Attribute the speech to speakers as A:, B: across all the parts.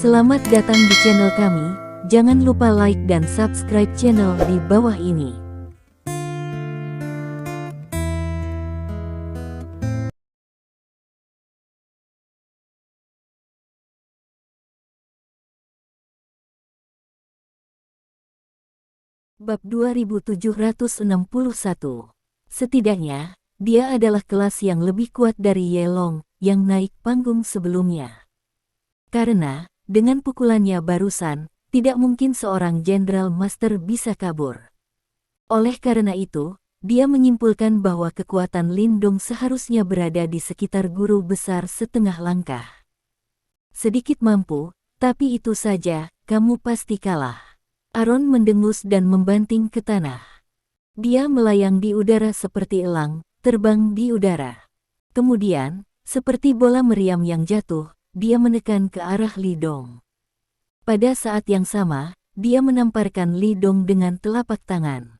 A: Selamat datang di channel kami, jangan lupa like dan subscribe channel di bawah ini. Bab 2761. Setidaknya, dia adalah kelas yang lebih kuat dari Ye Long yang naik panggung sebelumnya. Karena, dengan pukulannya barusan, tidak mungkin seorang Jenderal Master bisa kabur. Oleh karena itu, dia menyimpulkan bahwa kekuatan Lin Dong seharusnya berada di sekitar guru besar setengah langkah. Sedikit mampu, tapi itu saja, kamu pasti kalah. Aaron mendengus dan membanting ke tanah. Dia melayang di udara seperti elang, terbang di udara. Kemudian, seperti bola meriam yang jatuh, dia menekan ke arah Li Dong. Pada saat yang sama, dia menamparkan Li Dong dengan telapak tangan.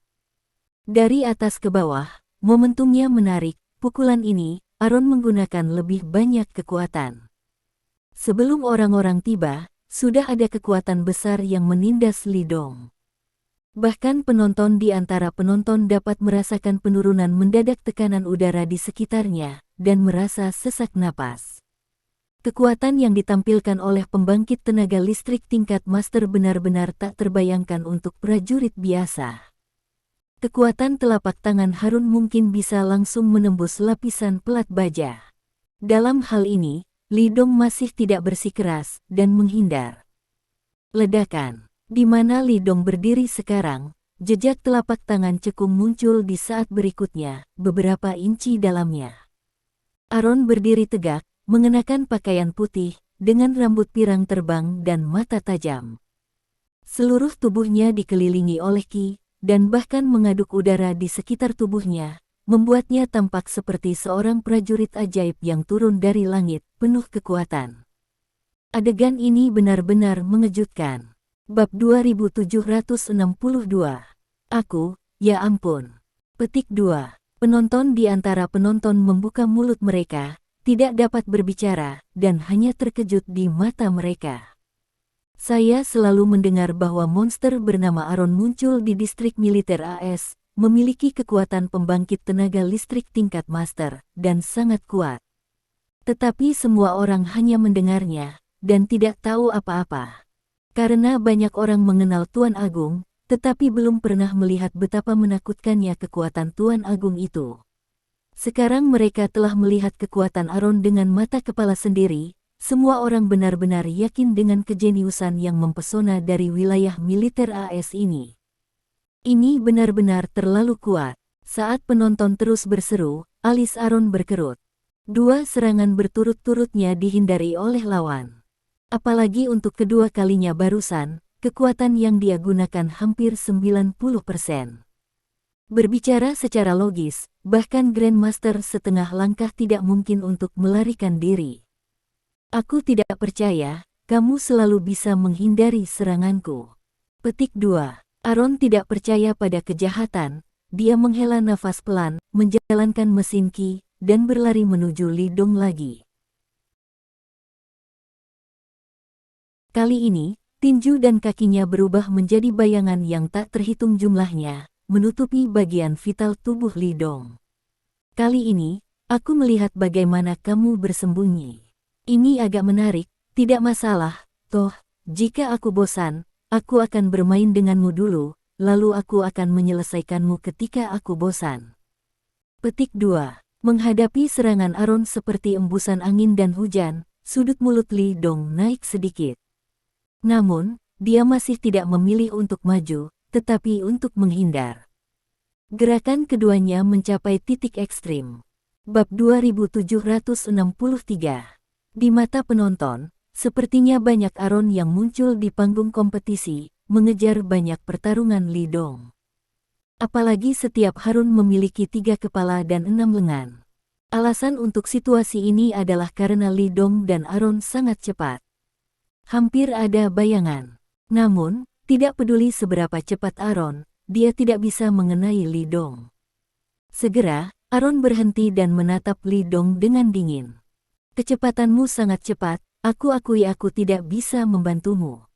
A: Dari atas ke bawah, momentumnya menarik, pukulan ini, Aaron menggunakan lebih banyak kekuatan. Sebelum orang-orang tiba, sudah ada kekuatan besar yang menindas Li Dong. Bahkan penonton di antara penonton dapat merasakan penurunan mendadak tekanan udara di sekitarnya, dan merasa sesak napas. Kekuatan yang ditampilkan oleh pembangkit tenaga listrik tingkat master benar-benar tak terbayangkan untuk prajurit biasa. Kekuatan telapak tangan Harun mungkin bisa langsung menembus lapisan pelat baja. Dalam hal ini, Li Dong masih tidak bersikeras dan menghindar. Ledakan. Di mana Li Dong berdiri sekarang, jejak telapak tangan cekung muncul di saat berikutnya, beberapa inci dalamnya. Aaron berdiri tegak, mengenakan pakaian putih, dengan rambut pirang terbang dan mata tajam. Seluruh tubuhnya dikelilingi oleh ki, dan bahkan mengaduk udara di sekitar tubuhnya, membuatnya tampak seperti seorang prajurit ajaib yang turun dari langit, penuh kekuatan. Adegan ini benar-benar mengejutkan. Bab 2762. Aku, ya ampun. Petik 2. Penonton di antara penonton membuka mulut mereka, tidak dapat berbicara, dan hanya terkejut di mata mereka. Saya selalu mendengar bahwa monster bernama Aaron muncul di distrik militer AS, memiliki kekuatan pembangkit tenaga listrik tingkat master, dan sangat kuat. Tetapi semua orang hanya mendengarnya, dan tidak tahu apa-apa. Karena banyak orang mengenal Tuan Agung, tetapi belum pernah melihat betapa menakutkannya kekuatan Tuan Agung itu. Sekarang mereka telah melihat kekuatan Aaron dengan mata kepala sendiri, semua orang benar-benar yakin dengan kejeniusan yang mempesona dari wilayah militer AS ini. Ini benar-benar terlalu kuat. Saat penonton terus berseru, alis Aaron berkerut. Dua serangan berturut-turutnya dihindari oleh lawan. Apalagi untuk kedua kalinya barusan, kekuatan yang dia gunakan hampir 90%. Berbicara secara logis, bahkan Grandmaster setengah langkah tidak mungkin untuk melarikan diri. Aku tidak percaya, kamu selalu bisa menghindari seranganku. Petik 2. Aaron tidak percaya pada kejahatan, dia menghela nafas pelan, menjalankan mesin ki, dan berlari menuju Li Dong lagi. Kali ini, tinju dan kakinya berubah menjadi bayangan yang tak terhitung jumlahnya, menutupi bagian vital tubuh Li Dong. Kali ini, aku melihat bagaimana kamu bersembunyi. Ini agak menarik, tidak masalah, toh, jika aku bosan, aku akan bermain denganmu dulu, lalu aku akan menyelesaikanmu ketika aku bosan. Petik 2. Menghadapi serangan Aaron seperti embusan angin dan hujan, sudut mulut Li Dong naik sedikit. Namun, dia masih tidak memilih untuk maju, tetapi untuk menghindar. Gerakan keduanya mencapai titik ekstrim. Bab 2763. Di mata penonton, sepertinya banyak Aaron yang muncul di panggung kompetisi, mengejar banyak pertarungan Li Dong. Apalagi setiap Harun memiliki 3 kepala dan 6 lengan. Alasan untuk situasi ini adalah karena Li Dong dan Aaron sangat cepat. Hampir ada bayangan. Namun, tidak peduli seberapa cepat Aaron, dia tidak bisa mengenai Li Dong. Segera, Aaron berhenti dan menatap Li Dong dengan dingin. Kecepatanmu sangat cepat, aku akui aku tidak bisa membantumu.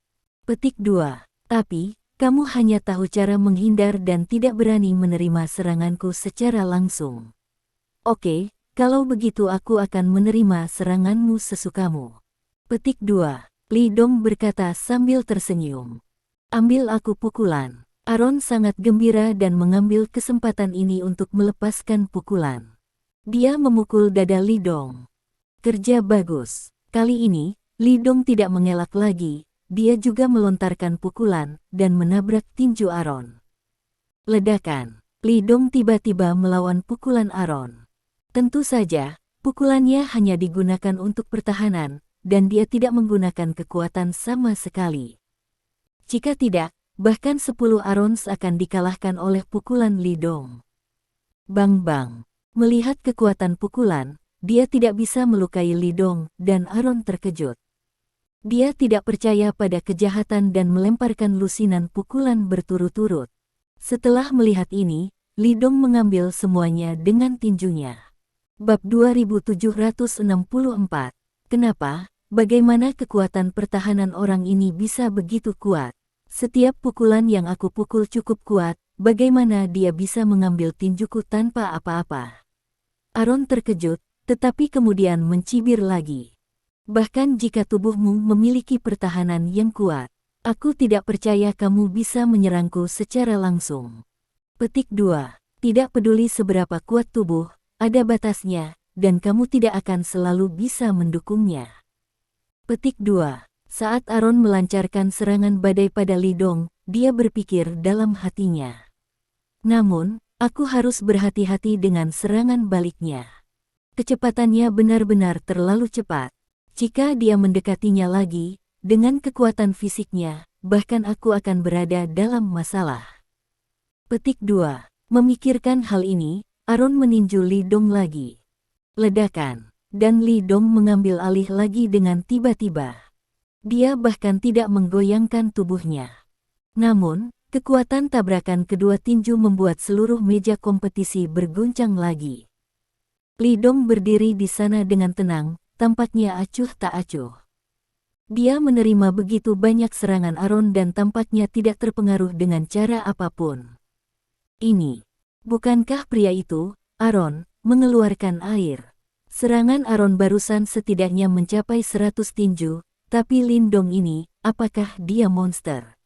A: Petik 2. Tapi, kamu hanya tahu cara menghindar dan tidak berani menerima seranganku secara langsung. Oke, kalau begitu aku akan menerima seranganmu sesukamu. Petik 2. Li Dong berkata sambil tersenyum. Ambil aku pukulan. Aaron sangat gembira dan mengambil kesempatan ini untuk melepaskan pukulan. Dia memukul dada Li Dong. Kerja bagus. Kali ini, Li Dong tidak mengelak lagi, dia juga melontarkan pukulan dan menabrak tinju Aaron. Ledakan. Li Dong tiba-tiba melawan pukulan Aaron. Tentu saja, pukulannya hanya digunakan untuk pertahanan, dan dia tidak menggunakan kekuatan sama sekali. Jika tidak, bahkan 10 Aarons akan dikalahkan oleh pukulan Li Dong. Bang-bang. Melihat kekuatan pukulan, dia tidak bisa melukai Li Dong, dan Aaron terkejut. Dia tidak percaya pada kejahatan dan melemparkan lusinan pukulan berturut-turut. Setelah melihat ini, Li Dong mengambil semuanya dengan tinjunya. Bab 2764. Kenapa? Bagaimana kekuatan pertahanan orang ini bisa begitu kuat? Setiap pukulan yang aku pukul cukup kuat, bagaimana dia bisa mengambil tinjuku tanpa apa-apa? Aaron terkejut, tetapi kemudian mencibir lagi. Bahkan jika tubuhmu memiliki pertahanan yang kuat, aku tidak percaya kamu bisa menyerangku secara langsung. Petik 2. Tidak peduli seberapa kuat tubuh, ada batasnya, dan kamu tidak akan selalu bisa mendukungnya. Petik 2. Saat Aaron melancarkan serangan badai pada Li Dong, dia berpikir dalam hatinya. Namun, aku harus berhati-hati dengan serangan baliknya. Kecepatannya benar-benar terlalu cepat. Jika dia mendekatinya lagi, dengan kekuatan fisiknya, bahkan aku akan berada dalam masalah. Petik 2. Memikirkan hal ini, Aaron meninju Li Dong lagi. Ledakan. Dan Li Dong mengambil alih lagi dengan tiba-tiba. Dia bahkan tidak menggoyangkan tubuhnya. Namun, kekuatan tabrakan kedua tinju membuat seluruh meja kompetisi berguncang lagi. Li Dong berdiri di sana dengan tenang, tampaknya acuh tak acuh. Dia menerima begitu banyak serangan Aaron dan tampaknya tidak terpengaruh dengan cara apapun. Ini, bukankah pria itu, Aaron, mengeluarkan air? Serangan Aaron barusan setidaknya mencapai 100 tinju, tapi Li Dong ini, apakah dia monster?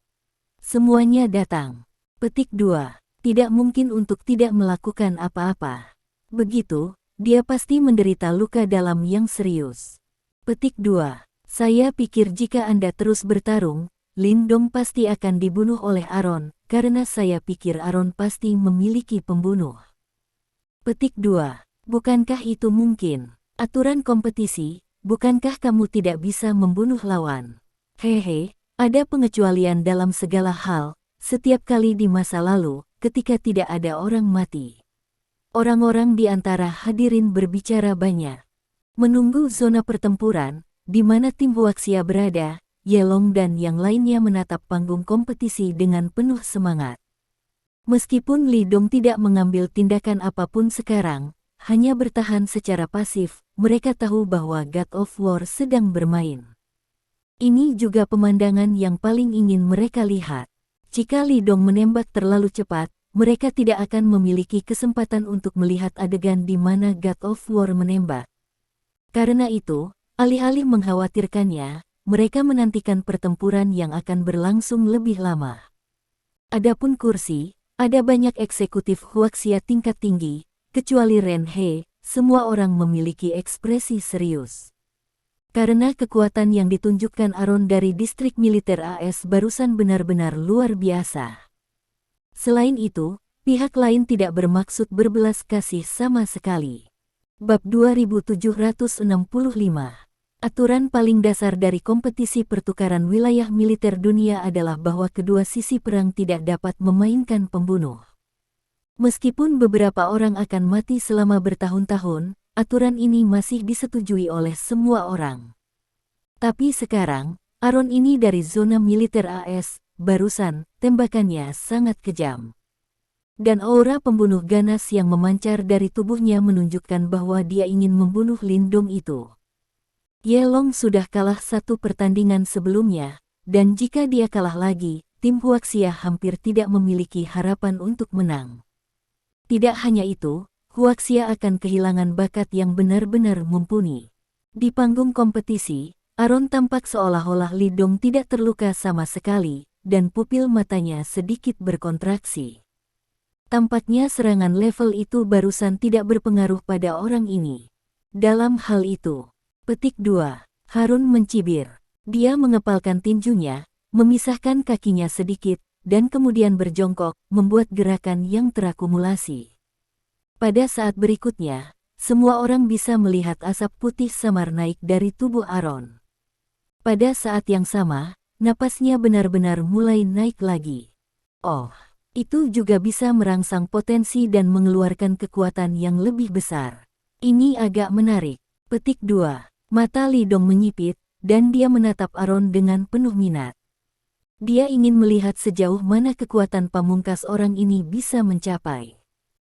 A: Semuanya datang. Petik 2. Tidak mungkin untuk tidak melakukan apa-apa. Begitu, dia pasti menderita luka dalam yang serius. Petik 2. Saya pikir jika Anda terus bertarung, Li Dong pasti akan dibunuh oleh Aaron, karena saya pikir Aaron pasti memiliki pembunuh. Petik 2. Bukankah itu mungkin? Aturan kompetisi, bukankah kamu tidak bisa membunuh lawan? Hehe, ada pengecualian dalam segala hal, setiap kali di masa lalu, ketika tidak ada orang mati. Orang-orang di antara hadirin berbicara banyak. Menunggu zona pertempuran, di mana tim Huaxia berada, Yelong dan yang lainnya menatap panggung kompetisi dengan penuh semangat. Meskipun Li Dong tidak mengambil tindakan apapun sekarang, hanya bertahan secara pasif, mereka tahu bahwa God of War sedang bermain. Ini juga pemandangan yang paling ingin mereka lihat. Jika Li Dong menembak terlalu cepat, mereka tidak akan memiliki kesempatan untuk melihat adegan di mana God of War menembak. Karena itu, alih-alih mengkhawatirkannya, mereka menantikan pertempuran yang akan berlangsung lebih lama. Adapun kursi, ada banyak eksekutif Huaxia tingkat tinggi, kecuali Ren He, semua orang memiliki ekspresi serius. Karena kekuatan yang ditunjukkan Aaron dari distrik militer AS barusan benar-benar luar biasa. Selain itu, pihak lain tidak bermaksud berbelas kasih sama sekali. Bab 2765. Aturan paling dasar dari kompetisi pertukaran wilayah militer dunia adalah bahwa kedua sisi perang tidak dapat memainkan pembunuh. Meskipun beberapa orang akan mati selama bertahun-tahun, aturan ini masih disetujui oleh semua orang. Tapi sekarang, Aaron ini dari zona militer AS, barusan, tembakannya sangat kejam. Dan aura pembunuh ganas yang memancar dari tubuhnya menunjukkan bahwa dia ingin membunuh Li Dong itu. Ye Long sudah kalah satu pertandingan sebelumnya, dan jika dia kalah lagi, tim Huaxia hampir tidak memiliki harapan untuk menang. Tidak hanya itu, Huaxia akan kehilangan bakat yang benar-benar mumpuni. Di panggung kompetisi, Aaron tampak seolah-olah Li Dong tidak terluka sama sekali, dan pupil matanya sedikit berkontraksi. Tampaknya serangan level itu barusan tidak berpengaruh pada orang ini. Dalam hal itu, petik 2, Harun mencibir. Dia mengepalkan tinjunya, memisahkan kakinya sedikit, dan kemudian berjongkok, membuat gerakan yang terakumulasi. Pada saat berikutnya, semua orang bisa melihat asap putih samar naik dari tubuh Aaron. Pada saat yang sama, napasnya benar-benar mulai naik lagi. Oh, itu juga bisa merangsang potensi dan mengeluarkan kekuatan yang lebih besar. Ini agak menarik. Petik 2. Mata Li Dong menyipit, dan dia menatap Aaron dengan penuh minat. Dia ingin melihat sejauh mana kekuatan pamungkas orang ini bisa mencapai.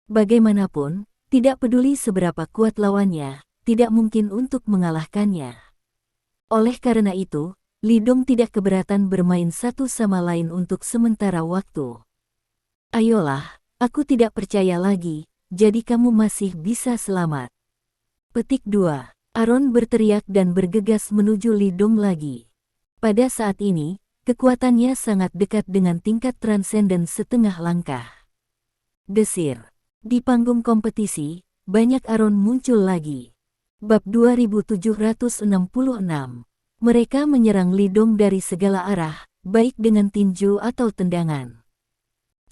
A: Bagaimanapun, tidak peduli seberapa kuat lawannya, tidak mungkin untuk mengalahkannya. Oleh karena itu, Li Dong tidak keberatan bermain satu sama lain untuk sementara waktu. Ayolah, aku tidak percaya lagi, jadi kamu masih bisa selamat. Petik 2. Aaron berteriak dan bergegas menuju Li Dong lagi. Pada saat ini, kekuatannya sangat dekat dengan tingkat transenden setengah langkah. Desir. Di panggung kompetisi, banyak Aaron muncul lagi. Bab 2766. Mereka menyerang Li Dong dari segala arah, baik dengan tinju atau tendangan.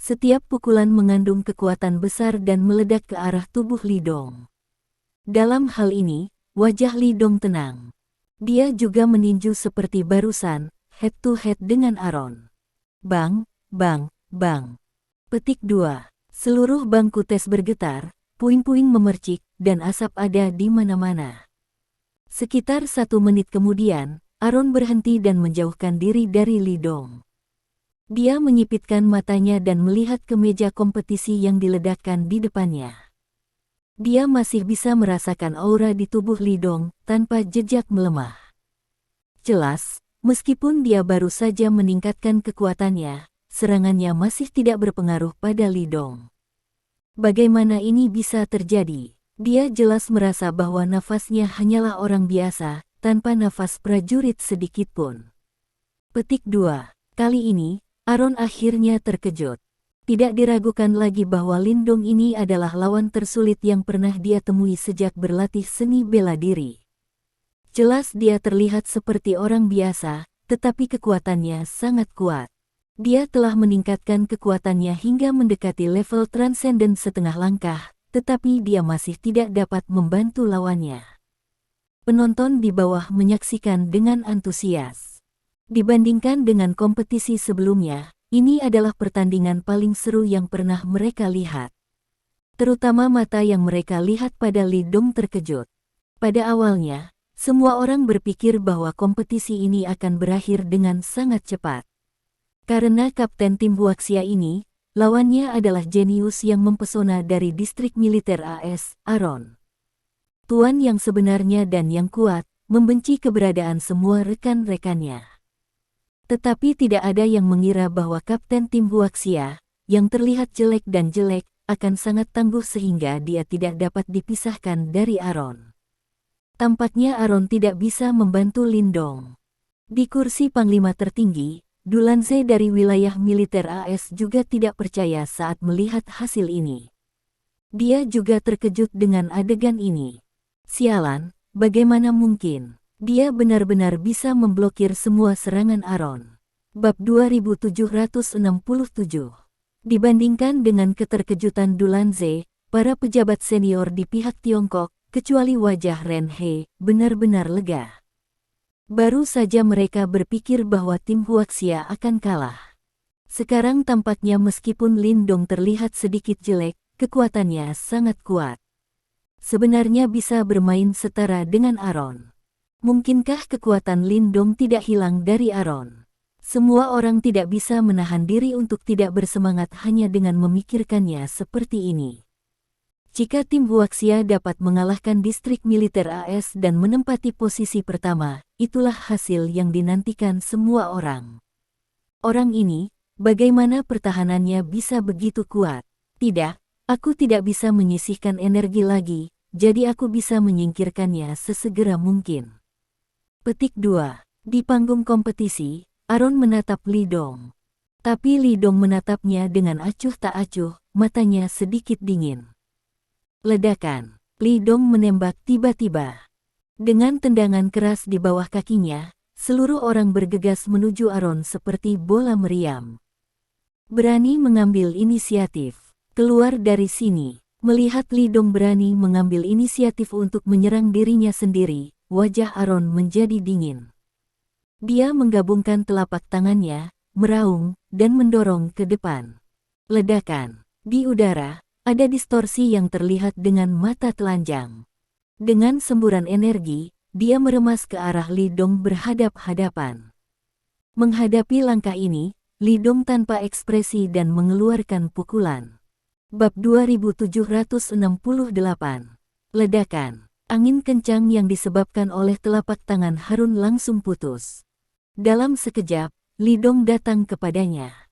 A: Setiap pukulan mengandung kekuatan besar dan meledak ke arah tubuh Li Dong. Dalam hal ini, wajah Li Dong tenang. Dia juga meninju seperti barusan, head to head dengan Aaron. Bang, bang, bang. Petik 2. Seluruh bangku tes bergetar, puing-puing memercik, dan asap ada di mana-mana. Sekitar 1 menit kemudian, Aaron berhenti dan menjauhkan diri dari Li Dong. Dia menyipitkan matanya dan melihat ke meja kompetisi yang diledakkan di depannya. Dia masih bisa merasakan aura di tubuh Li Dong tanpa jejak melemah. Jelas, meskipun dia baru saja meningkatkan kekuatannya, serangannya masih tidak berpengaruh pada Li Dong. Bagaimana ini bisa terjadi? Dia jelas merasa bahwa nafasnya hanyalah orang biasa, tanpa nafas prajurit sedikitpun. Petik 2. Kali ini, Aaron akhirnya terkejut. Tidak diragukan lagi bahwa Li Dong ini adalah lawan tersulit yang pernah dia temui sejak berlatih seni bela diri. Jelas dia terlihat seperti orang biasa, tetapi kekuatannya sangat kuat. Dia telah meningkatkan kekuatannya hingga mendekati level transenden setengah langkah, tetapi dia masih tidak dapat membantu lawannya. Penonton di bawah menyaksikan dengan antusias. Dibandingkan dengan kompetisi sebelumnya, ini adalah pertandingan paling seru yang pernah mereka lihat. Terutama mata yang mereka lihat pada Li Dong terkejut. Pada awalnya, semua orang berpikir bahwa kompetisi ini akan berakhir dengan sangat cepat. Karena kapten tim Huaxia ini, lawannya adalah jenius yang mempesona dari distrik militer AS, Aaron. Tuan yang sebenarnya dan yang kuat, membenci keberadaan semua rekan-rekannya. Tetapi tidak ada yang mengira bahwa kapten tim Huaxia, yang terlihat jelek dan jelek, akan sangat tangguh sehingga dia tidak dapat dipisahkan dari Aaron. Tampaknya Aaron tidak bisa membantu Li Dong. Di kursi panglima tertinggi, Dulanze dari wilayah militer AS juga tidak percaya saat melihat hasil ini. Dia juga terkejut dengan adegan ini. Sialan, bagaimana mungkin? Dia benar-benar bisa memblokir semua serangan Aaron. Bab 2767. Dibandingkan dengan keterkejutan Dulanze, para pejabat senior di pihak Tiongkok, kecuali wajah Ren He, benar-benar lega. Baru saja mereka berpikir bahwa tim Huaxia akan kalah. Sekarang tampaknya meskipun Li Dong terlihat sedikit jelek, kekuatannya sangat kuat. Sebenarnya bisa bermain setara dengan Aaron. Mungkinkah kekuatan Li Dong tidak hilang dari Aaron? Semua orang tidak bisa menahan diri untuk tidak bersemangat hanya dengan memikirkannya seperti ini. Jika tim Huaxia dapat mengalahkan distrik militer AS dan menempati posisi pertama, itulah hasil yang dinantikan semua orang. Orang ini, bagaimana pertahanannya bisa begitu kuat? Tidak, aku tidak bisa menyisihkan energi lagi, jadi aku bisa menyingkirkannya sesegera mungkin. Petik 2. Di panggung kompetisi, Aaron menatap Li Dong. Tapi Li Dong menatapnya dengan acuh tak acuh, matanya sedikit dingin. Ledakan. Li Dong menembak tiba-tiba. Dengan tendangan keras di bawah kakinya, seluruh orang bergegas menuju Aaron seperti bola meriam. Berani mengambil inisiatif. Keluar dari sini. Melihat Li Dong berani mengambil inisiatif untuk menyerang dirinya sendiri, wajah Aaron menjadi dingin. Dia menggabungkan telapak tangannya, meraung, dan mendorong ke depan. Ledakan. Di udara, ada distorsi yang terlihat dengan mata telanjang. Dengan semburan energi, dia meremas ke arah Li Dong berhadap-hadapan. Menghadapi langkah ini, Li Dong tanpa ekspresi dan mengeluarkan pukulan. Bab 2768. Ledakan. Angin kencang yang disebabkan oleh telapak tangan Harun langsung putus. Dalam sekejap, Li Dong datang kepadanya.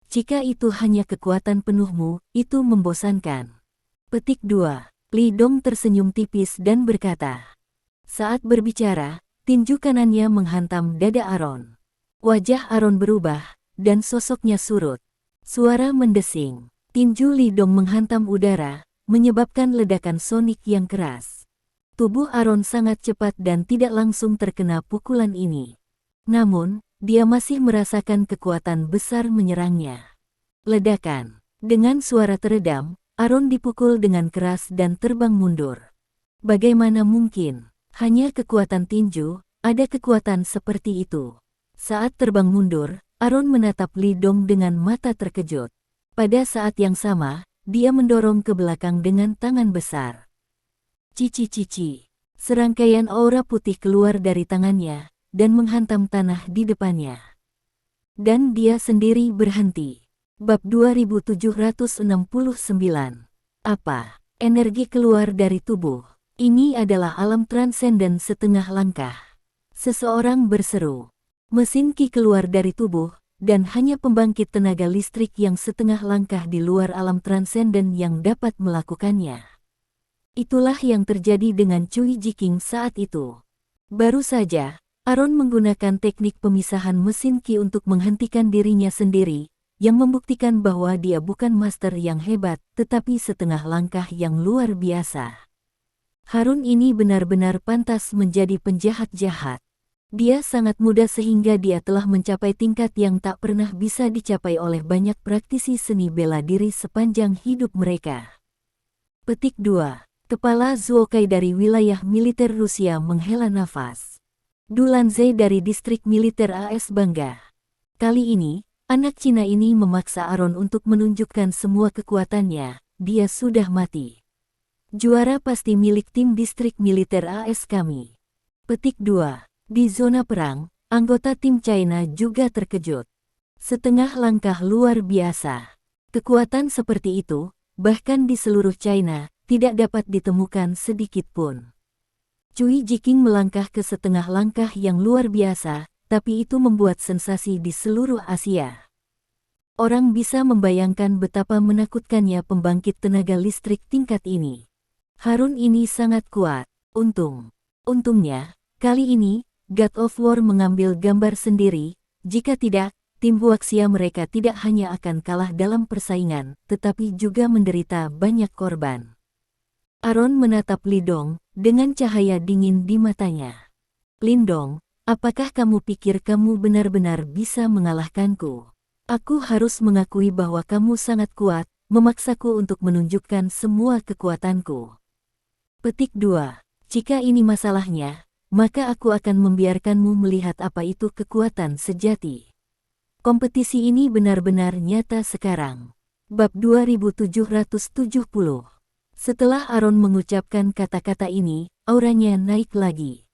A: Jika itu hanya kekuatan penuhmu, itu membosankan. Petik 2. Li Dong tersenyum tipis dan berkata. Saat berbicara, tinju kanannya menghantam dada Aaron. Wajah Aaron berubah, dan sosoknya surut. Suara mendesing. Tinju Li Dong menghantam udara, menyebabkan ledakan sonik yang keras. Tubuh Aaron sangat cepat dan tidak langsung terkena pukulan ini. Namun, dia masih merasakan kekuatan besar menyerangnya. Ledakan. Dengan suara teredam, Aaron dipukul dengan keras dan terbang mundur. Bagaimana mungkin? Hanya kekuatan tinju, ada kekuatan seperti itu. Saat terbang mundur, Aaron menatap Li Dong dengan mata terkejut. Pada saat yang sama, dia mendorong ke belakang dengan tangan besar. Cici-cici. Serangkaian aura putih keluar dari tangannya, dan menghantam tanah di depannya. Dan dia sendiri berhenti. Bab 2769. Apa? Energi keluar dari tubuh. Ini adalah alam transenden setengah langkah. Seseorang berseru. Mesin Qi keluar dari tubuh, dan hanya pembangkit tenaga listrik yang setengah langkah di luar alam transenden yang dapat melakukannya. Itulah yang terjadi dengan Cui Jiqing saat itu. Baru saja, Aaron menggunakan teknik pemisahan mesin Qi untuk menghentikan dirinya sendiri, yang membuktikan bahwa dia bukan master yang hebat, tetapi setengah langkah yang luar biasa. Harun ini benar-benar pantas menjadi penjahat jahat. Dia sangat muda sehingga dia telah mencapai tingkat yang tak pernah bisa dicapai oleh banyak praktisi seni bela diri sepanjang hidup mereka. Petik 2. Kepala Zuokai dari wilayah militer Rusia menghela nafas. Du Lanze dari distrik militer AS bangga. Kali ini, anak Cina ini memaksa Aaron untuk menunjukkan semua kekuatannya. Dia sudah mati. Juara pasti milik tim distrik militer AS kami. Petik 2. Di zona perang, anggota tim China juga terkejut. Setengah langkah luar biasa. Kekuatan seperti itu, bahkan di seluruh China, tidak dapat ditemukan sedikit pun. Cui Jiqing melangkah ke setengah langkah yang luar biasa, tapi itu membuat sensasi di seluruh Asia. Orang bisa membayangkan betapa menakutkannya pembangkit tenaga listrik tingkat ini. Harun ini sangat kuat. Untungnya, kali ini, God of War mengambil gambar sendiri. Jika tidak, tim Huaxia mereka tidak hanya akan kalah dalam persaingan, tetapi juga menderita banyak korban. Aaron menatap Li Dong dengan cahaya dingin di matanya. Li Dong, apakah kamu pikir kamu benar-benar bisa mengalahkanku? Aku harus mengakui bahwa kamu sangat kuat, memaksaku untuk menunjukkan semua kekuatanku. Petik 2. Jika ini masalahnya, maka aku akan membiarkanmu melihat apa itu kekuatan sejati. Kompetisi ini benar-benar nyata sekarang. Bab 2770. Setelah Aaron mengucapkan kata-kata ini, auranya naik lagi.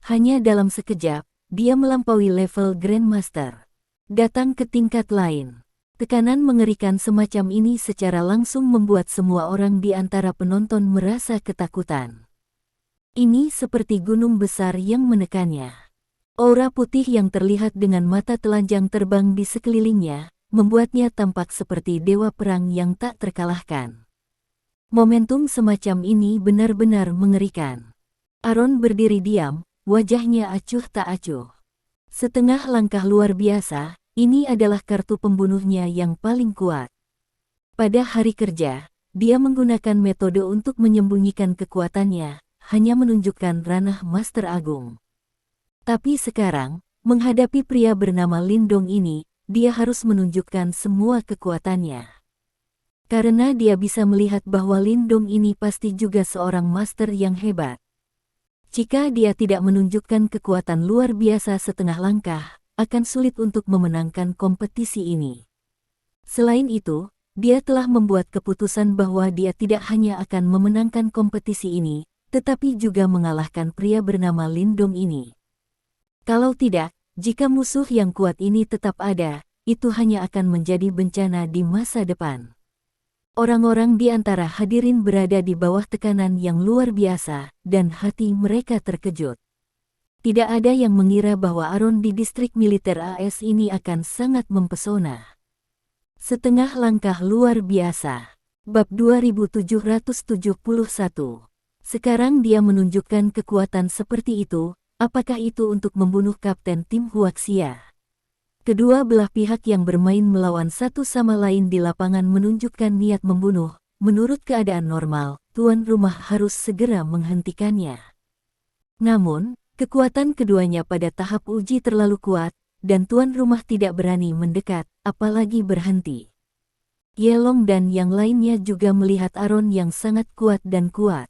A: Hanya dalam sekejap, dia melampaui level Grandmaster. Datang ke tingkat lain. Tekanan mengerikan semacam ini secara langsung membuat semua orang di antara penonton merasa ketakutan. Ini seperti gunung besar yang menekannya. Aura putih yang terlihat dengan mata telanjang terbang di sekelilingnya, membuatnya tampak seperti dewa perang yang tak terkalahkan. Momentum semacam ini benar-benar mengerikan. Aaron berdiri diam, wajahnya acuh tak acuh. Setengah langkah luar biasa, ini adalah kartu pembunuhnya yang paling kuat. Pada hari kerja, dia menggunakan metode untuk menyembunyikan kekuatannya, hanya menunjukkan ranah Master Agung. Tapi sekarang, menghadapi pria bernama Lindong ini, dia harus menunjukkan semua kekuatannya. Karena dia bisa melihat bahwa Lindong ini pasti juga seorang master yang hebat. Jika dia tidak menunjukkan kekuatan luar biasa setengah langkah, akan sulit untuk memenangkan kompetisi ini. Selain itu, dia telah membuat keputusan bahwa dia tidak hanya akan memenangkan kompetisi ini, tetapi juga mengalahkan pria bernama Lindong ini. Kalau tidak, jika musuh yang kuat ini tetap ada, itu hanya akan menjadi bencana di masa depan. Orang-orang di antara hadirin berada di bawah tekanan yang luar biasa, dan hati mereka terkejut. Tidak ada yang mengira bahwa Aaron di distrik militer AS ini akan sangat mempesona. Setengah langkah luar biasa. Bab 2771. Sekarang dia menunjukkan kekuatan seperti itu, apakah itu untuk membunuh Kapten Tim Huaxia? Kedua belah pihak yang bermain melawan satu sama lain di lapangan menunjukkan niat membunuh. Menurut keadaan normal, tuan rumah harus segera menghentikannya. Namun, kekuatan keduanya pada tahap uji terlalu kuat, dan tuan rumah tidak berani mendekat, apalagi berhenti. Yelong dan yang lainnya juga melihat Aaron yang sangat kuat dan kuat.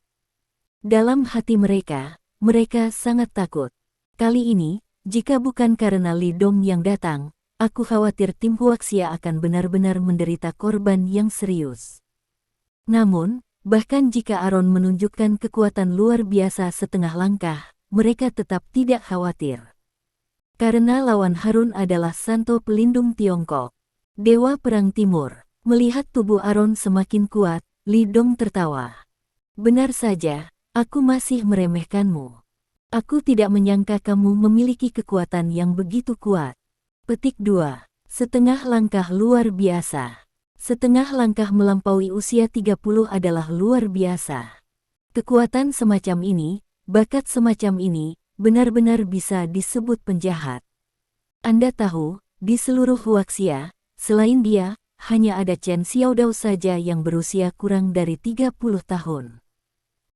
A: Dalam hati mereka sangat takut. Kali ini, jika bukan karena Lindong yang datang, aku khawatir tim Huaxia akan benar-benar menderita korban yang serius. Namun, bahkan jika Aaron menunjukkan kekuatan luar biasa setengah langkah, mereka tetap tidak khawatir. Karena lawan Harun adalah Santo Pelindung Tiongkok, Dewa Perang Timur. Melihat tubuh Aaron semakin kuat, Lindong tertawa. Benar saja. Aku masih meremehkanmu. Aku tidak menyangka kamu memiliki kekuatan yang begitu kuat. Petik 2. Setengah langkah luar biasa. Setengah langkah melampaui usia 30 adalah luar biasa. Kekuatan semacam ini, bakat semacam ini, benar-benar bisa disebut penjahat. Anda tahu, di seluruh Huaxia, selain dia, hanya ada Chen Xiaodao saja yang berusia kurang dari 30 tahun.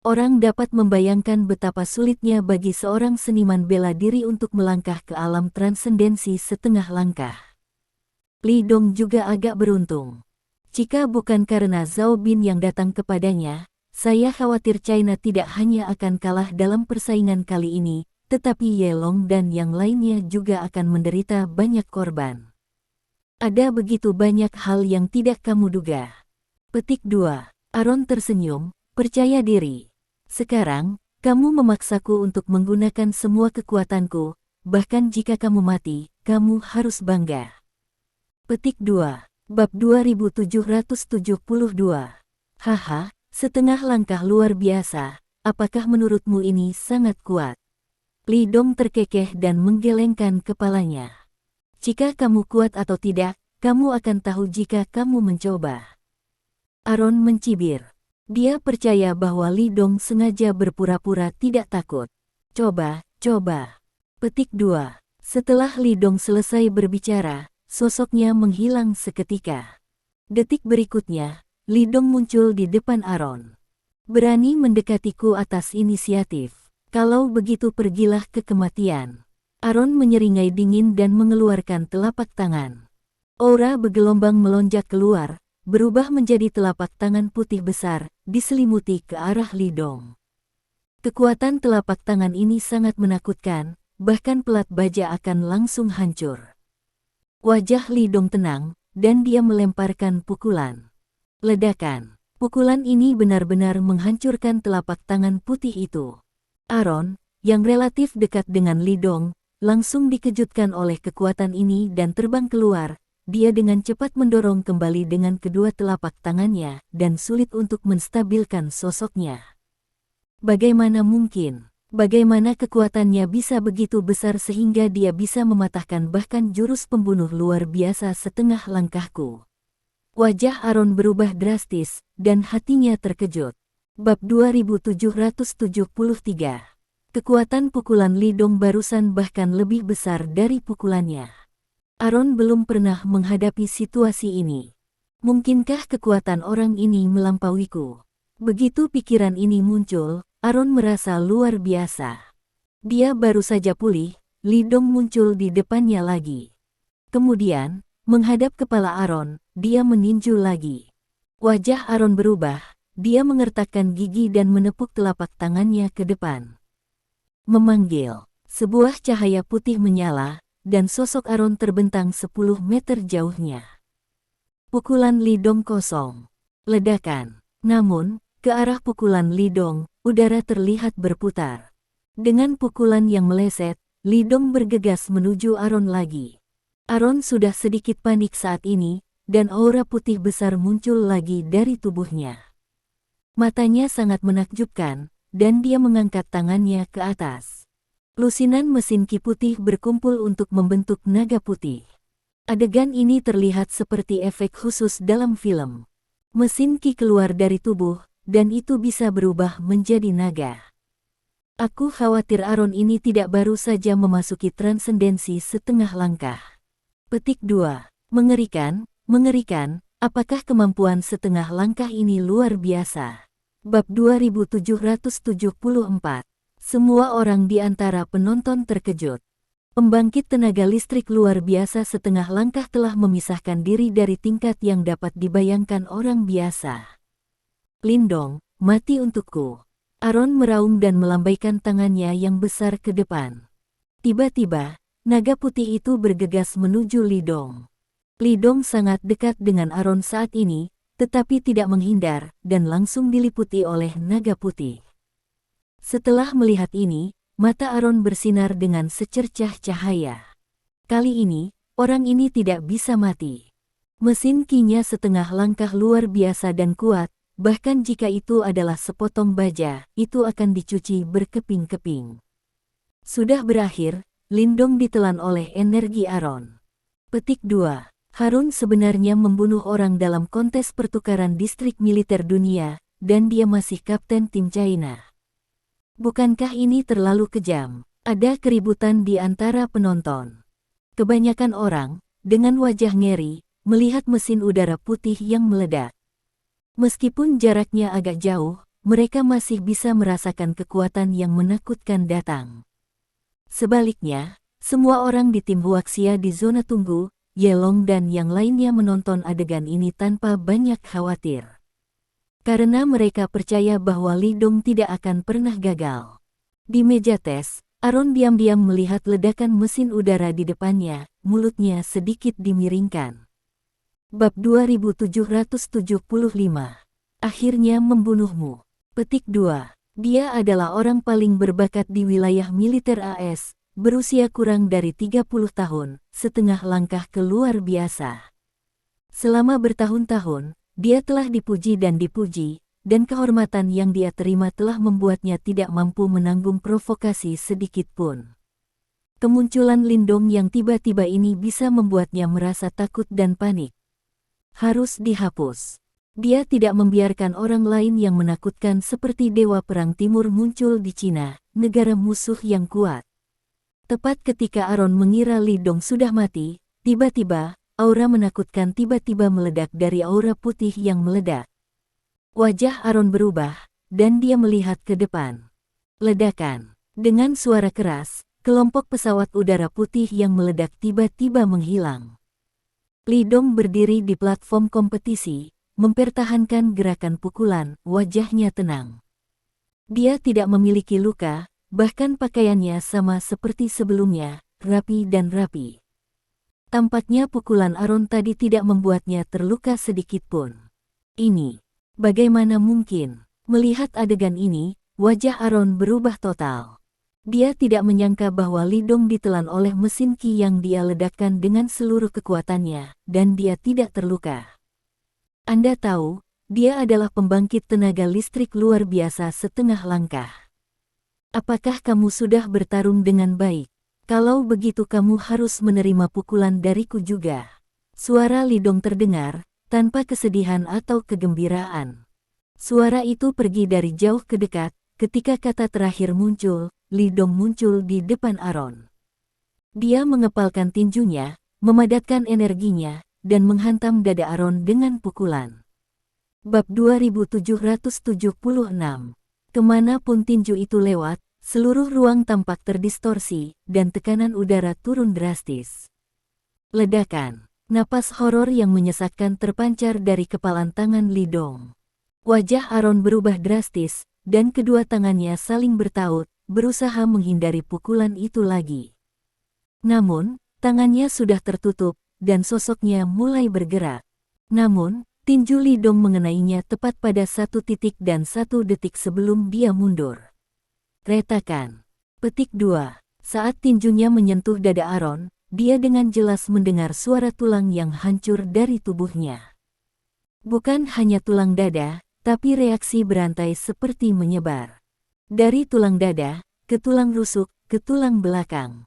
A: Orang dapat membayangkan betapa sulitnya bagi seorang seniman bela diri untuk melangkah ke alam transendensi setengah langkah. Lindong juga agak beruntung. Jika bukan karena Zhao Bin yang datang kepadanya, saya khawatir China tidak hanya akan kalah dalam persaingan kali ini, tetapi Yelong dan yang lainnya juga akan menderita banyak korban. Ada begitu banyak hal yang tidak kamu duga. Petik 2. Aaron tersenyum, percaya diri. Sekarang, kamu memaksaku untuk menggunakan semua kekuatanku, bahkan jika kamu mati, kamu harus bangga. Petik 2. Bab 2772. Haha, setengah langkah luar biasa, apakah menurutmu ini sangat kuat? Lindong terkekeh dan menggelengkan kepalanya. Jika kamu kuat atau tidak, kamu akan tahu jika kamu mencoba. Aaron mencibir. Dia percaya bahwa Lindong sengaja berpura-pura tidak takut. Coba. Petik 2. Setelah Lindong selesai berbicara, sosoknya menghilang seketika. Detik berikutnya, Lindong muncul di depan Aaron. Berani mendekatiku atas inisiatif. Kalau begitu pergilah ke kematian. Aaron menyeringai dingin dan mengeluarkan telapak tangan. Aura bergelombang melonjak keluar, berubah menjadi telapak tangan putih besar, diselimuti ke arah Lindong. Kekuatan telapak tangan ini sangat menakutkan, bahkan pelat baja akan langsung hancur. Wajah Lindong tenang, dan dia melemparkan pukulan. Ledakan. Pukulan ini benar-benar menghancurkan telapak tangan putih itu. Aaron, yang relatif dekat dengan Lindong, langsung dikejutkan oleh kekuatan ini dan terbang keluar, dia dengan cepat mendorong kembali dengan kedua telapak tangannya dan sulit untuk menstabilkan sosoknya. Bagaimana mungkin? Bagaimana kekuatannya bisa begitu besar sehingga dia bisa mematahkan bahkan jurus pembunuh luar biasa setengah langkahku? Wajah Aaron berubah drastis, dan hatinya terkejut. Bab 2773. Kekuatan pukulan Li Dong barusan bahkan lebih besar dari pukulannya. Aaron belum pernah menghadapi situasi ini. Mungkinkah kekuatan orang ini melampauiku? Begitu pikiran ini muncul, Aaron merasa luar biasa. Dia baru saja pulih, Li Dong muncul di depannya lagi. Kemudian, menghadap kepala Aaron, dia meninju lagi. Wajah Aaron berubah, dia mengertakkan gigi dan menepuk telapak tangannya ke depan. Memanggil, sebuah cahaya putih menyala, dan sosok Aaron terbentang 10 meter jauhnya. Pukulan Li Dong kosong. Ledakan. Namun, ke arah pukulan Li Dong, udara terlihat berputar. Dengan pukulan yang meleset, Li Dong bergegas menuju Aaron lagi. Aaron sudah sedikit panik saat ini, dan aura putih besar muncul lagi dari tubuhnya. Matanya sangat menakjubkan, dan dia mengangkat tangannya ke atas. Lusinan mesin ki putih berkumpul untuk membentuk naga putih. Adegan ini terlihat seperti efek khusus dalam film. Mesin ki keluar dari tubuh, dan itu bisa berubah menjadi naga. Aku khawatir Aaron ini tidak baru saja memasuki transendensi setengah langkah. Petik 2. Mengerikan, mengerikan, apakah kemampuan setengah langkah ini luar biasa? Bab 2774. Semua orang di antara penonton terkejut. Pembangkit tenaga listrik luar biasa setengah langkah telah memisahkan diri dari tingkat yang dapat dibayangkan orang biasa. Lindong, mati untukku. Aaron meraung dan melambaikan tangannya yang besar ke depan. Tiba-tiba, naga putih itu bergegas menuju Li Dong. Li Dong sangat dekat dengan Aaron saat ini, tetapi tidak menghindar, dan langsung diliputi oleh naga putih. Setelah melihat ini, mata Aaron bersinar dengan secercah cahaya. Kali ini, orang ini tidak bisa mati. Mesin ki-nya setengah langkah luar biasa dan kuat, bahkan jika itu adalah sepotong baja, itu akan dicuci berkeping-keping. Sudah berakhir, Lindong ditelan oleh energi Aaron. Petik 2. Harun sebenarnya membunuh orang dalam kontes pertukaran distrik militer dunia, dan dia masih kapten tim China. Bukankah ini terlalu kejam? Ada keributan di antara penonton. Kebanyakan orang, dengan wajah ngeri, melihat mesin udara putih yang meledak. Meskipun jaraknya agak jauh, mereka masih bisa merasakan kekuatan yang menakutkan datang. Sebaliknya, semua orang di tim Huaxia di zona tunggu, Yelong dan yang lainnya menonton adegan ini tanpa banyak khawatir. Karena mereka percaya bahwa Li Dong tidak akan pernah gagal. Di meja tes, Aaron diam-diam melihat ledakan mesin udara di depannya, mulutnya sedikit dimiringkan. Bab 2775. Akhirnya membunuhmu. Petik 2. Dia adalah orang paling berbakat di wilayah militer AS, berusia kurang dari 30 tahun, setengah langkah ke luar biasa. Selama bertahun-tahun, dia telah dipuji, dan kehormatan yang dia terima telah membuatnya tidak mampu menanggung provokasi sedikit pun. Kemunculan Lindong yang tiba-tiba ini bisa membuatnya merasa takut dan panik. Harus dihapus. Dia tidak membiarkan orang lain yang menakutkan seperti Dewa Perang Timur muncul di Cina, negara musuh yang kuat. Tepat ketika Aaron mengira Li Dong sudah mati, tiba-tiba, aura menakutkan tiba-tiba meledak dari aura putih yang meledak. Wajah Aaron berubah, dan dia melihat ke depan. Ledakan. Dengan suara keras, kelompok pesawat udara putih yang meledak tiba-tiba menghilang. Li Dong berdiri di platform kompetisi, mempertahankan gerakan pukulan, wajahnya tenang. Dia tidak memiliki luka, bahkan pakaiannya sama seperti sebelumnya, rapi dan rapi. Tampaknya pukulan Aaron tadi tidak membuatnya terluka sedikit pun. Ini, bagaimana mungkin? Melihat adegan ini, wajah Aaron berubah total. Dia tidak menyangka bahwa Li Dong ditelan oleh mesin Qi yang dia ledakkan dengan seluruh kekuatannya, dan dia tidak terluka. Anda tahu, dia adalah pembangkit tenaga listrik luar biasa setengah langkah. Apakah kamu sudah bertarung dengan baik? Kalau begitu kamu harus menerima pukulan dariku juga. Suara Li Dong terdengar, tanpa kesedihan atau kegembiraan. Suara itu pergi dari jauh ke dekat, ketika kata terakhir muncul, Li Dong muncul di depan Aaron. Dia mengepalkan tinjunya, memadatkan energinya, dan menghantam dada Aaron dengan pukulan. Bab 2776. Kemanapun tinju itu lewat, seluruh ruang tampak terdistorsi, dan tekanan udara turun drastis. Ledakan. Napas horor yang menyesakkan terpancar dari kepalan tangan Li Dong. Wajah Aaron berubah drastis, dan kedua tangannya saling bertaut, berusaha menghindari pukulan itu lagi. Namun, tangannya sudah tertutup, dan sosoknya mulai bergerak. Namun, tinju Li Dong mengenainya tepat pada 1 titik dan 1 detik sebelum dia mundur. Retakan. Petik 2. Saat tinjunya menyentuh dada Aaron, dia dengan jelas mendengar suara tulang yang hancur dari tubuhnya. Bukan hanya tulang dada, tapi reaksi berantai seperti menyebar. Dari tulang dada, ke tulang rusuk, ke tulang belakang.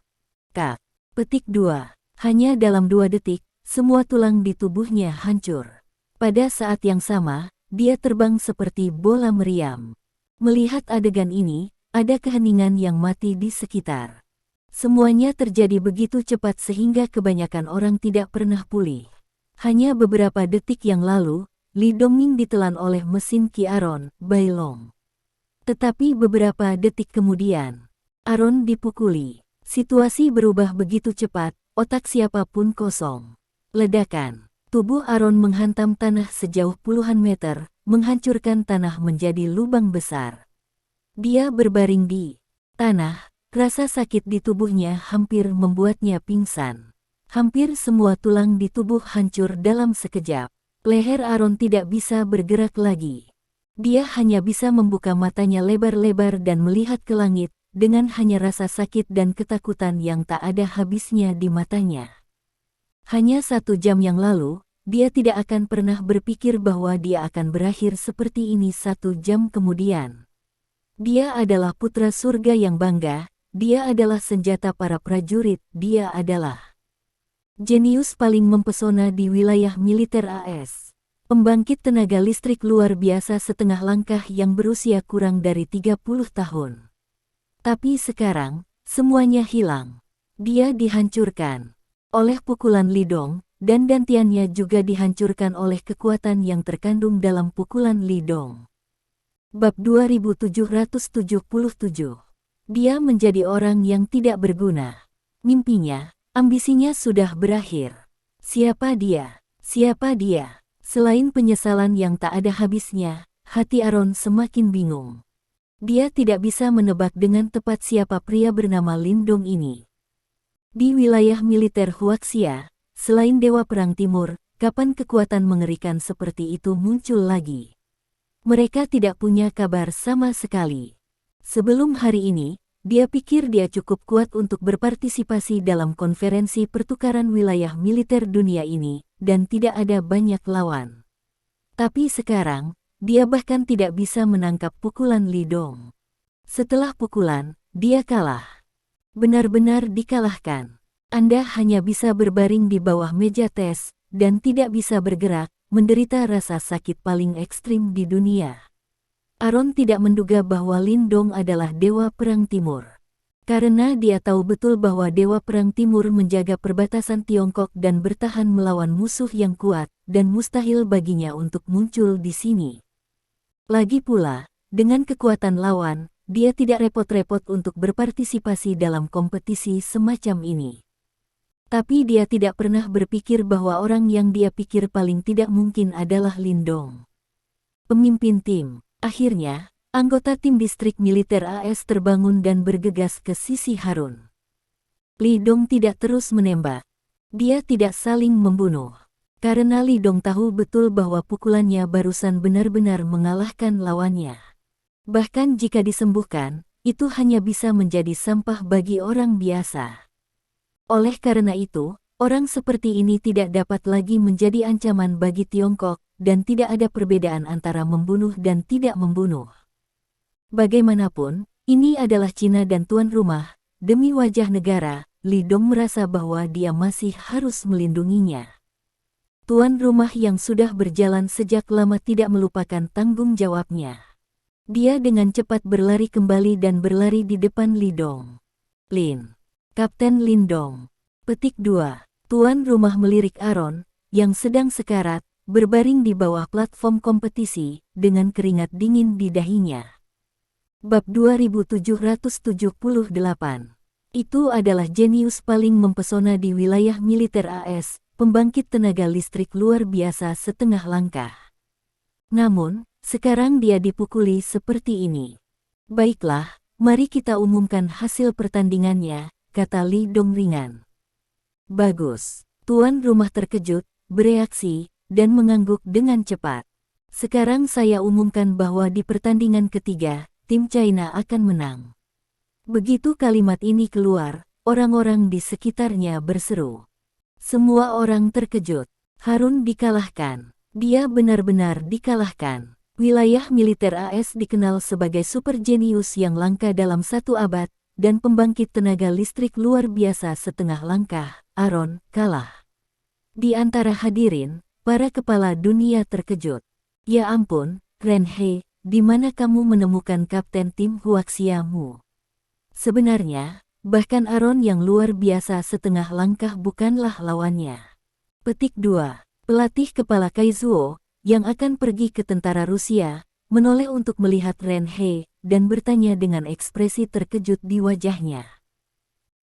A: Kak. Petik 2. Hanya dalam 2 detik, semua tulang di tubuhnya hancur. Pada saat yang sama, dia terbang seperti bola meriam. Melihat adegan ini, ada keheningan yang mati di sekitar. Semuanya terjadi begitu cepat sehingga kebanyakan orang tidak pernah pulih. Hanya beberapa detik yang lalu, Li Dongming ditelan oleh mesin Qi Aaron, Bai Long. Tetapi beberapa detik kemudian, Aaron dipukuli. Situasi berubah begitu cepat, otak siapapun kosong. Ledakan. Tubuh Aaron menghantam tanah sejauh puluhan meter, menghancurkan tanah menjadi lubang besar. Dia berbaring di tanah. Rasa sakit di tubuhnya hampir membuatnya pingsan. Hampir semua tulang di tubuh hancur dalam sekejap. Leher Aaron tidak bisa bergerak lagi. Dia hanya bisa membuka matanya lebar-lebar dan melihat ke langit, dengan hanya rasa sakit dan ketakutan yang tak ada habisnya di matanya. Hanya 1 jam yang lalu, dia tidak akan pernah berpikir bahwa dia akan berakhir seperti ini 1 jam kemudian. Dia adalah putra surga yang bangga. Dia adalah senjata para prajurit, dia adalah jenius paling mempesona di wilayah militer AS. Pembangkit tenaga listrik luar biasa setengah langkah yang berusia kurang dari 30 tahun. Tapi sekarang, semuanya hilang. Dia dihancurkan oleh pukulan Li Dong, dan dantiannya juga dihancurkan oleh kekuatan yang terkandung dalam pukulan Li Dong. Bab 2777. Dia menjadi orang yang tidak berguna. Mimpinya, ambisinya sudah berakhir. Siapa dia? Siapa dia? Selain penyesalan yang tak ada habisnya, hati Aaron semakin bingung. Dia tidak bisa menebak dengan tepat siapa pria bernama Lin Dong ini. Di wilayah militer Huaxia, selain Dewa Perang Timur, kapan kekuatan mengerikan seperti itu muncul lagi? Mereka tidak punya kabar sama sekali. Sebelum hari ini, dia pikir dia cukup kuat untuk berpartisipasi dalam konferensi pertukaran wilayah militer dunia ini, dan tidak ada banyak lawan. Tapi sekarang, dia bahkan tidak bisa menangkap pukulan Li Dong. Setelah pukulan, dia kalah. Benar-benar dikalahkan. Anda hanya bisa berbaring di bawah meja tes, dan tidak bisa bergerak, menderita rasa sakit paling ekstrim di dunia. Aaron tidak menduga bahwa Lin Dong adalah Dewa Perang Timur. Karena dia tahu betul bahwa Dewa Perang Timur menjaga perbatasan Tiongkok dan bertahan melawan musuh yang kuat, dan mustahil baginya untuk muncul di sini. Lagi pula, dengan kekuatan lawan, dia tidak repot-repot untuk berpartisipasi dalam kompetisi semacam ini. Tapi dia tidak pernah berpikir bahwa orang yang dia pikir paling tidak mungkin adalah Lin Dong. Pemimpin tim. Akhirnya, anggota tim distrik militer AS terbangun dan bergegas ke sisi Harun. Li Dong tidak terus menembak. Dia tidak saling membunuh. Karena Li Dong tahu betul bahwa pukulannya barusan benar-benar mengalahkan lawannya. Bahkan jika disembuhkan, itu hanya bisa menjadi sampah bagi orang biasa. Oleh karena itu, orang seperti ini tidak dapat lagi menjadi ancaman bagi Tiongkok, dan tidak ada perbedaan antara membunuh dan tidak membunuh. Bagaimanapun, ini adalah Cina dan tuan rumah. Demi wajah negara, Li Dong merasa bahwa dia masih harus melindunginya. Tuan rumah yang sudah berjalan sejak lama tidak melupakan tanggung jawabnya. Dia dengan cepat berlari kembali dan berlari di depan Li Dong. Lin. Kapten Lin Dong. Petik 2. Tuan rumah melirik Aaron, yang sedang sekarat, berbaring di bawah platform kompetisi, dengan keringat dingin di dahinya. Bab 2778. Itu adalah jenius paling mempesona di wilayah militer AS, pembangkit tenaga listrik luar biasa setengah langkah. Namun, sekarang dia dipukuli seperti ini. Baiklah, mari kita umumkan hasil pertandingannya, kata Li Dong ringan. Bagus. Tuan rumah terkejut, bereaksi, dan mengangguk dengan cepat. Sekarang saya umumkan bahwa di pertandingan ketiga, tim China akan menang. Begitu kalimat ini keluar, orang-orang di sekitarnya berseru. Semua orang terkejut. Harun dikalahkan. Dia benar-benar dikalahkan. Wilayah militer AS dikenal sebagai super jenius yang langka dalam satu abad, dan pembangkit tenaga listrik luar biasa setengah langkah. Aaron kalah. Di antara hadirin, para kepala dunia terkejut. Ya ampun, Ren He, di mana kamu menemukan kapten tim Huaxiamu? Sebenarnya, bahkan Aaron yang luar biasa setengah langkah bukanlah lawannya. Petik 2. Pelatih kepala Kaizuo, yang akan pergi ke tentara Rusia, menoleh untuk melihat Ren He, dan bertanya dengan ekspresi terkejut di wajahnya.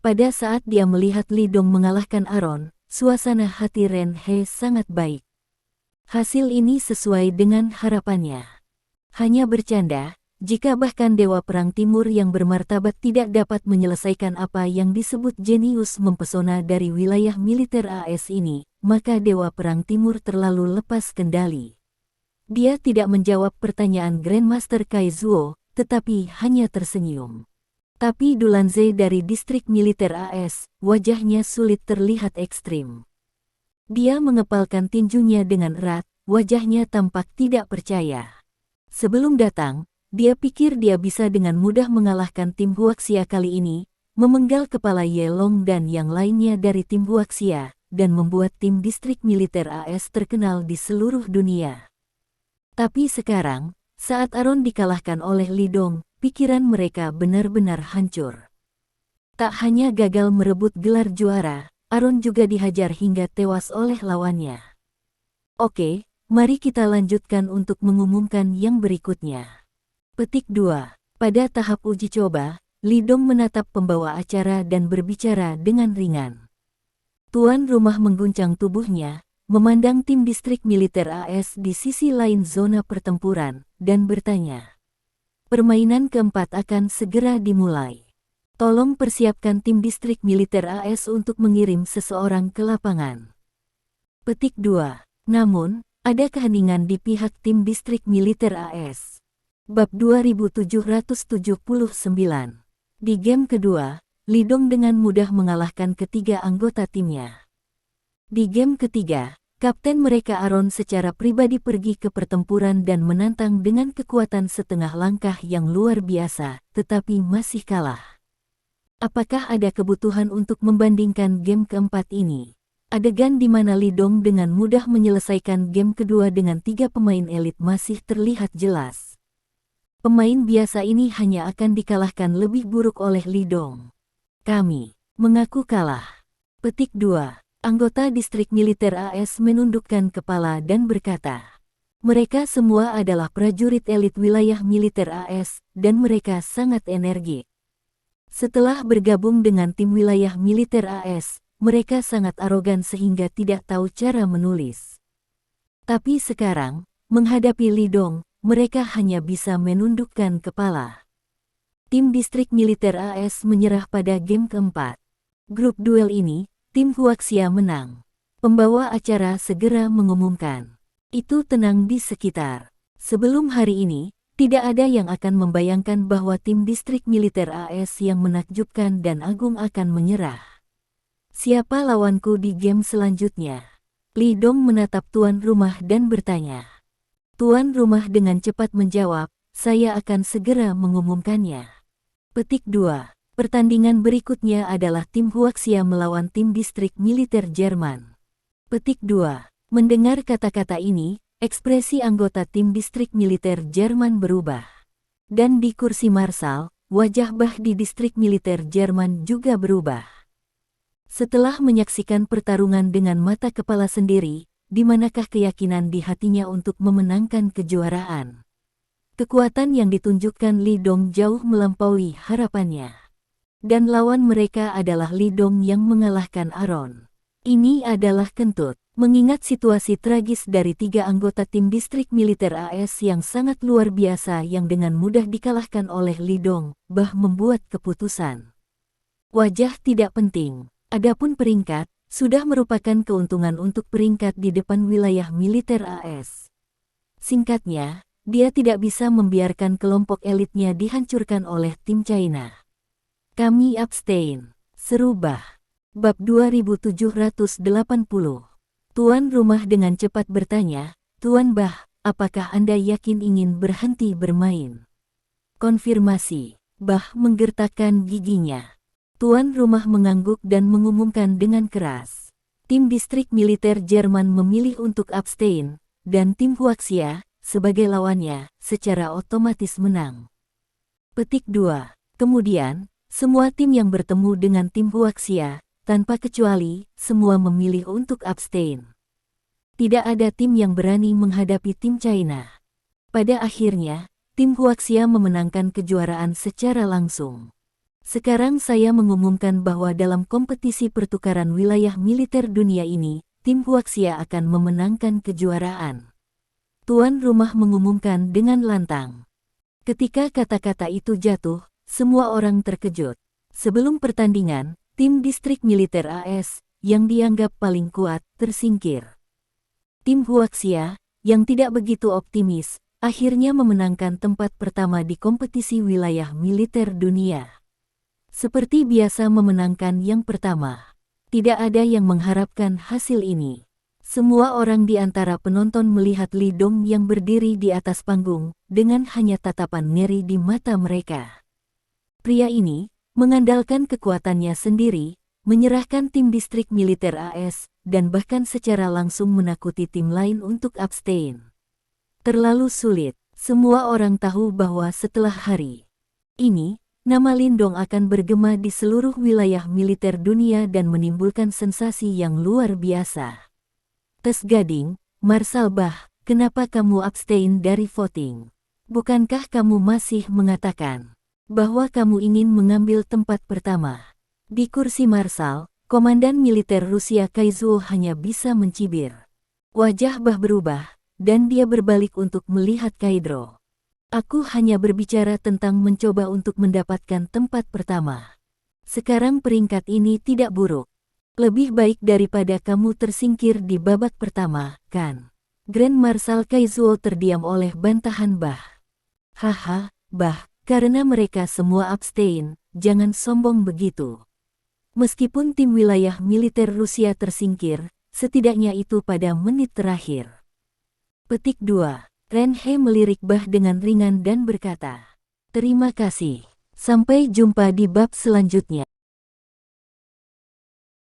A: Pada saat dia melihat Li Dong mengalahkan Aaron, suasana hati Ren He sangat baik. Hasil ini sesuai dengan harapannya. Hanya bercanda, jika bahkan Dewa Perang Timur yang bermartabat tidak dapat menyelesaikan apa yang disebut jenius mempesona dari wilayah militer AS ini, maka Dewa Perang Timur terlalu lepas kendali. Dia tidak menjawab pertanyaan Grandmaster Kaizuo, tetapi hanya tersenyum. Tapi Dulanze dari distrik militer AS, wajahnya sulit terlihat ekstrim. Dia mengepalkan tinjunya dengan erat, wajahnya tampak tidak percaya. Sebelum datang, dia pikir dia bisa dengan mudah mengalahkan tim Huaxia kali ini, memenggal kepala Ye Long dan yang lainnya dari tim Huaxia, dan membuat tim distrik militer AS terkenal di seluruh dunia. Tapi sekarang, saat Aaron dikalahkan oleh Li Dong, pikiran mereka benar-benar hancur. Tak hanya gagal merebut gelar juara, Aaron juga dihajar hingga tewas oleh lawannya. Oke, mari kita lanjutkan untuk mengumumkan yang berikutnya. Petik 2. Pada tahap uji coba, Li Dong menatap pembawa acara dan berbicara dengan ringan. Tuan rumah mengguncang tubuhnya, memandang tim distrik militer AS di sisi lain zona pertempuran, dan bertanya. Permainan keempat akan segera dimulai. Tolong persiapkan tim distrik militer AS untuk mengirim seseorang ke lapangan. Petik 2. Namun, ada keheningan di pihak tim distrik militer AS. Bab 2779. Di game kedua, Li Dong dengan mudah mengalahkan ketiga anggota timnya. Di game ketiga, kapten mereka Aaron secara pribadi pergi ke pertempuran dan menantang dengan kekuatan setengah langkah yang luar biasa, tetapi masih kalah. Apakah ada kebutuhan untuk membandingkan game keempat ini? Adegan di mana Li Dong dengan mudah menyelesaikan game kedua dengan 3 pemain elit masih terlihat jelas. Pemain biasa ini hanya akan dikalahkan lebih buruk oleh Li Dong. Kami mengaku kalah. Petik 2. Anggota distrik militer AS menundukkan kepala dan berkata, mereka semua adalah prajurit elit wilayah militer AS, dan mereka sangat energik. Setelah bergabung dengan tim wilayah militer AS, mereka sangat arogan sehingga tidak tahu cara menulis. Tapi sekarang, menghadapi Li Dong, mereka hanya bisa menundukkan kepala. Tim distrik militer AS menyerah pada game keempat. Grup duel ini, tim Huaxia menang. Pembawa acara segera mengumumkan. Itu tenang di sekitar. Sebelum hari ini, Tidak ada yang akan membayangkan bahwa tim distrik militer AS yang menakjubkan dan agung akan menyerah. Siapa lawanku di game selanjutnya? Li Dong menatap tuan rumah dan bertanya. Tuan rumah dengan cepat menjawab, saya akan segera mengumumkannya. Petik 2. Pertandingan berikutnya adalah tim Huaxia melawan tim distrik militer Jerman. Petik 2. Mendengar kata-kata ini, ekspresi anggota tim distrik militer Jerman berubah. Dan di kursi Marshal, wajah Bah di distrik militer Jerman juga berubah. Setelah menyaksikan pertarungan dengan mata kepala sendiri, di manakah keyakinan di hatinya untuk memenangkan kejuaraan? Kekuatan yang ditunjukkan Li Dong jauh melampaui harapannya. Dan lawan mereka adalah Li Dong yang mengalahkan Aron. Ini adalah kentut. Mengingat situasi tragis dari 3 anggota tim distrik militer AS yang sangat luar biasa yang dengan mudah dikalahkan oleh Li Dong, Bah membuat keputusan. Wajah tidak penting. Adapun peringkat, sudah merupakan keuntungan untuk peringkat di depan wilayah militer AS. Singkatnya, dia tidak bisa membiarkan kelompok elitnya dihancurkan oleh tim China. Kami abstain. Seru Bah. Bab 2780. Tuan rumah dengan cepat bertanya, Tuan Bah, apakah Anda yakin ingin berhenti bermain? Konfirmasi. Bah menggertakkan giginya. Tuan rumah mengangguk dan mengumumkan dengan keras. Tim distrik militer Jerman memilih untuk abstain, dan tim Huaxia, sebagai lawannya, secara otomatis menang. Petik 2. Kemudian, semua tim yang bertemu dengan tim Huaxia, tanpa kecuali, semua memilih untuk abstain. Tidak ada tim yang berani menghadapi tim China. Pada akhirnya, tim Huaxia memenangkan kejuaraan secara langsung. Sekarang saya mengumumkan bahwa dalam kompetisi pertukaran wilayah militer dunia ini, tim Huaxia akan memenangkan kejuaraan. Tuan rumah mengumumkan dengan lantang. Ketika kata-kata itu jatuh, semua orang terkejut. Sebelum pertandingan, tim distrik militer AS, yang dianggap paling kuat, tersingkir. Tim Huaxia, yang tidak begitu optimis, akhirnya memenangkan tempat pertama di kompetisi wilayah militer dunia. Seperti biasa memenangkan yang pertama. Tidak ada yang mengharapkan hasil ini. Semua orang di antara penonton melihat Li Dong yang berdiri di atas panggung, dengan hanya tatapan ngeri di mata mereka. Pria ini, mengandalkan kekuatannya sendiri, menyerahkan tim distrik militer AS, dan bahkan secara langsung menakuti tim lain untuk abstain. Terlalu sulit. Semua orang tahu bahwa setelah hari ini, nama Li Dong akan bergema di seluruh wilayah militer dunia dan menimbulkan sensasi yang luar biasa. Tes Gading, Marshal Bah, kenapa kamu abstain dari voting? Bukankah kamu masih mengatakan bahwa kamu ingin mengambil tempat pertama? Di kursi Marshal, Komandan Militer Rusia Kaizuo hanya bisa mencibir. Wajah Bah berubah, dan dia berbalik untuk melihat Kaidro. Aku hanya berbicara tentang mencoba untuk mendapatkan tempat pertama. Sekarang peringkat ini tidak buruk. Lebih baik daripada kamu tersingkir di babak pertama, kan? Grand Marshal Kaizuo terdiam oleh bantahan Bah. Haha, Bah. Karena mereka semua abstain, jangan sombong begitu. Meskipun tim wilayah militer Rusia tersingkir, setidaknya itu pada menit terakhir. Petik 2. Ren He melirik Bah dengan ringan dan berkata, terima kasih. Sampai jumpa di bab selanjutnya.